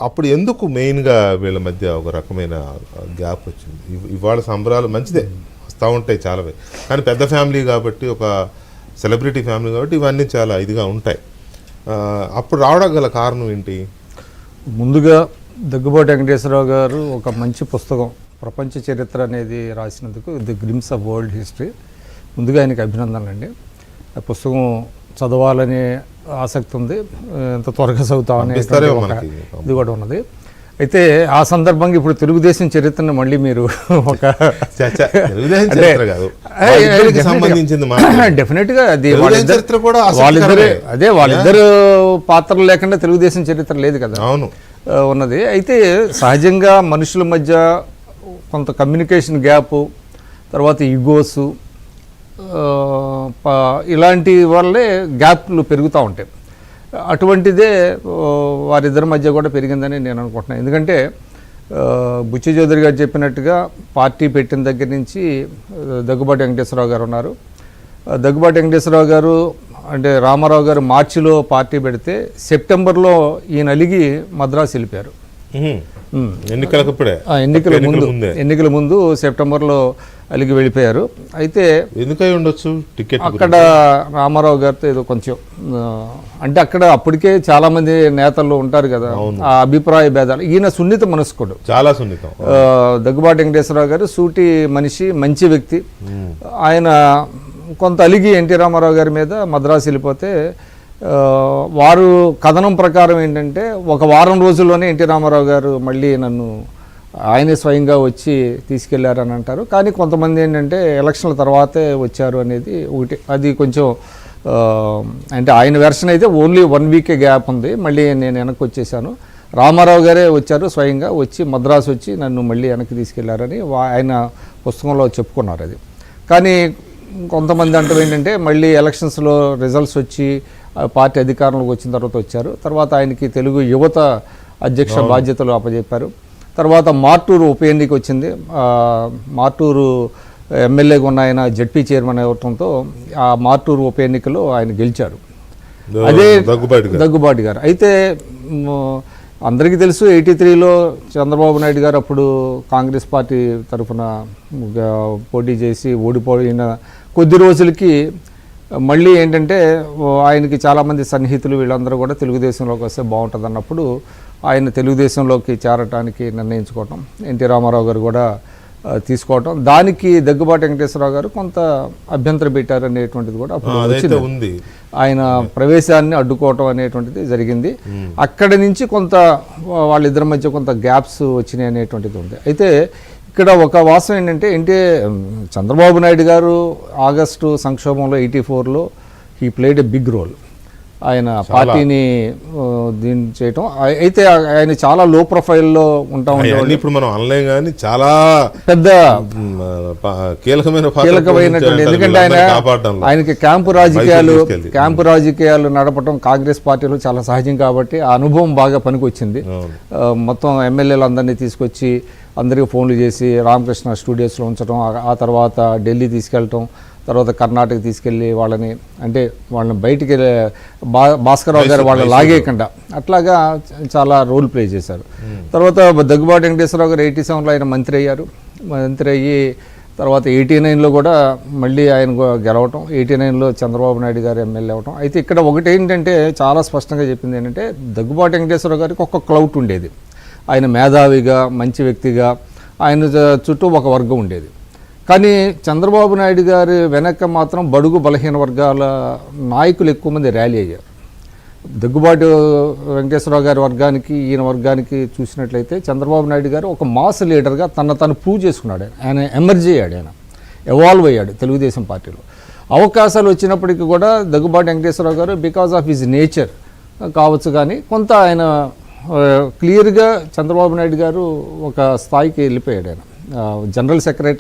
అప్పుడు ఎందుకు మెయిన్గా వీళ్ళ మధ్య ఒక రకమైన గ్యాప్ వచ్చింది? ఇవాళ సంబరాలు మంచిదే వస్తూ ఉంటాయి చాలా, కానీ పెద్ద ఫ్యామిలీ కాబట్టి, ఒక సెలబ్రిటీ ఫ్యామిలీ కాబట్టి ఇవన్నీ చాలా ఇదిగా ఉంటాయి. అప్పుడు రావడం గల కారణం ఏంటి? ముందుగా దగ్గుబాటి వెంకటేశ్వరరావు గారు ఒక మంచి పుస్తకం ప్రపంచ చరిత్ర అనేది రాసినందుకు the glimpses of world history, ముందుగా ఆయనకి అభినందనలు అండి. ఆ పుస్తకం చదవాలనే ఆసక్తి ఉంది, ఎంత త్వరగా చదువుతామని ఇది కూడా ఉన్నది. అయితే ఆ సందర్భంగా ఇప్పుడు తెలుగుదేశం చరిత్రను మళ్ళీ మీరు ఒక డెఫినెట్గా అది వాళ్ళిద్దరు పాత్రలు లేకుండా తెలుగుదేశం చరిత్ర లేదు కదా, అవును ఉన్నది. అయితే సహజంగా మనుషుల మధ్య కొంత కమ్యూనికేషన్ గ్యాపు, తర్వాత ఈగోసు, ఇలాంటి వల్లే గ్యాప్లు పెరుగుతూ ఉంటాయి. అటువంటిదే వారిద్దరి మధ్య కూడా పెరిగిందని నేను అనుకుంటున్నాను. ఎందుకంటే బుచ్చి చౌదరి గారు చెప్పినట్టుగా పార్టీ పెట్టిన దగ్గర నుంచి దగ్గుబాటి వెంకటేశ్వరరావు గారు ఉన్నారు. దగ్గుబాటి వెంకటేశ్వరరావు గారు అంటే రామారావు గారు మార్చిలో పార్టీ పెడితే సెప్టెంబర్లో ఈయన అలిగి మద్రాసు వెళ్ళిపోయారు. ఎన్నికల ముందు సెప్టెంబర్లో అలిగి వెళ్ళిపోయారు. అయితే ఎందుకై ఉండొచ్చు టికెట్ అక్కడ రామారావు గారితో ఏదో కొంచెం అంటే అక్కడ అప్పటికే చాలా మంది నేతలు ఉంటారు కదా, ఆ అభిప్రాయ భేదాలు. ఈయన సున్నిత మనస్కుడు, చాలా సున్నితం. దగ్గుబాటి వెంకటేశ్వరరావు గారు సూటి మనిషి, మంచి వ్యక్తి. ఆయన కొంత అలిగి ఎన్టీ రామారావు గారి మీద మద్రాసు వెళ్ళిపోతే వారు కథనం ప్రకారం ఏంటంటే ఒక వారం రోజుల్లోనే ఎన్టీ రామారావు గారు మళ్ళీ నన్ను ఆయనే స్వయంగా వచ్చి తీసుకెళ్లారని అంటారు. కానీ కొంతమంది ఏంటంటే ఎలక్షన్ల తర్వాతే వచ్చారు అనేది ఒకటి. అది కొంచెం అంటే ఆయన వెర్షన్ అయితే ఓన్లీ 1 వీకే గ్యాప్ ఉంది, మళ్ళీ నేను వెనక్కి వచ్చేసాను. రామారావు గారే వచ్చారు స్వయంగా, వచ్చి మద్రాసు వచ్చి నన్ను మళ్ళీ వెనక్కి తీసుకెళ్లారని ఆయన పుస్తకంలో చెప్పుకున్నారు. అది కానీ కొంతమంది అంటారు ఏంటంటే మళ్ళీ ఎలక్షన్స్లో రిజల్ట్స్ వచ్చి పార్టీ అధికారంలోకి వచ్చిన తర్వాత వచ్చారు. తర్వాత ఆయనకి తెలుగు యువత అధ్యక్ష బాధ్యతలు అప్పచెప్పారు. తర్వాత మార్టూరు ఉప ఎన్నిక వచ్చింది. మార్టూరు ఎమ్మెల్యేగా ఉన్న ఆయన జడ్పీ చైర్మన్ అవడంతో ఆ మార్టూరు ఉప ఎన్నికలో ఆయన గెలిచారు. అదే దగ్గుబాటి గారు. అయితే అందరికీ తెలుసు 83లో చంద్రబాబు నాయుడు గారు అప్పుడు కాంగ్రెస్ పార్టీ తరఫున పోటీ చేసి ఓడిపోయిన కొద్ది రోజులకి మళ్ళీ ఏంటంటే ఆయనకి చాలామంది సన్నిహితులు వీళ్ళందరూ కూడా తెలుగుదేశంలోకి వస్తే బాగుంటుంది అన్నప్పుడు ఆయన తెలుగుదేశంలోకి చేరటానికి నిర్ణయించుకోవటం, ఎన్టీ రామారావు గారు కూడా తీసుకోవటం, దానికి దగ్గుబాటి వెంకటేశ్వరరావు గారు కొంత అభ్యంతరం పెట్టారు అనేటువంటిది కూడా అప్పుడు ఉంది. ఆయన ప్రవేశాన్ని అడ్డుకోవటం అనేటువంటిది జరిగింది. అక్కడి నుంచి కొంత వాళ్ళిద్దరి మధ్య కొంత గ్యాప్స్ వచ్చినాయి అనేటువంటిది ఉంది. అయితే ఇక్కడ ఒక వాస్తవం ఏంటంటే చంద్రబాబు నాయుడు గారు ఆగస్టు సంక్షోభంలో 84లో he played a big role. ఆయన పార్టీని దీన్ని చేయటం. అయితే ఆయన చాలా లో ప్రొఫైల్లో ఉంటా ఉండేవాళ్ళు. ఇప్పుడు మనం ఆన్లైన్ కానీ చాలా పెద్ద కీలకమైనటువంటి, ఎందుకంటే ఆయనకి క్యాంపు రాజకీయాలు నడపడం కాంగ్రెస్ పార్టీలో చాలా సహజం కాబట్టి ఆ అనుభవం బాగా పనికొచ్చింది. మొత్తం ఎమ్మెల్యేలు తీసుకొచ్చి అందరికీ ఫోన్లు చేసి రామకృష్ణ స్టూడియోస్లో ఉంచడం, ఆ తర్వాత ఢిల్లీ తీసుకెళ్ళటం, తర్వాత కర్ణాటక తీసుకెళ్ళి వాళ్ళని బయటికి భాస్కరరావు గారు వాళ్ళని లాగేయకుండా అట్లాగా చాలా రోల్ ప్లే చేశారు. తర్వాత దగ్గుబాటి వెంకటేశ్వరరావు గారు 87లో ఆయన మంత్రి అయ్యి తర్వాత 89లో కూడా మళ్ళీ ఆయన గెలవటం, 89లో చంద్రబాబు నాయుడు గారు ఎమ్మెల్యే అవ్వటం. అయితే ఇక్కడ ఒకటి ఏంటంటే చాలా స్పష్టంగా చెప్పింది ఏంటంటే దగ్గుబాటి వెంకటేశ్వరరావు గారికి ఒక క్లౌట్ ఉండేది. ఆయన మేధావిగా, మంచి వ్యక్తిగా, ఆయన చుట్టూ ఒక వర్గం ఉండేది. కానీ చంద్రబాబు నాయుడు గారి వెనక మాత్రం బడుగు బలహీన వర్గాల నాయకులు ఎక్కువ మంది ర్యాలీ అయ్యారు. దగ్గుబాటి వెంకటేశ్వరరావు గారి వర్గానికి, ఈయన వర్గానికి చూసినట్లయితే చంద్రబాబు నాయుడు గారు ఒక మాస్ లీడర్గా తను ప్రూవ్ చేసుకున్నాడు. ఆయన ఎమర్జీ అయ్యాడు, ఆయన ఎవాల్వ్ అయ్యాడు తెలుగుదేశం పార్టీలో. అవకాశాలు వచ్చినప్పటికీ కూడా దగ్గుబాటి వెంకటేశ్వరరావు గారు బికాజ్ ఆఫ్ హిజ్ నేచర్ కావచ్చు కానీ కొంత ఆయన క్లియర్గా చంద్రబాబు నాయుడు గారు ఒక స్థాయికి వెళ్ళిపోయాడు. ఆయన జనరల్ సెక్రటరీ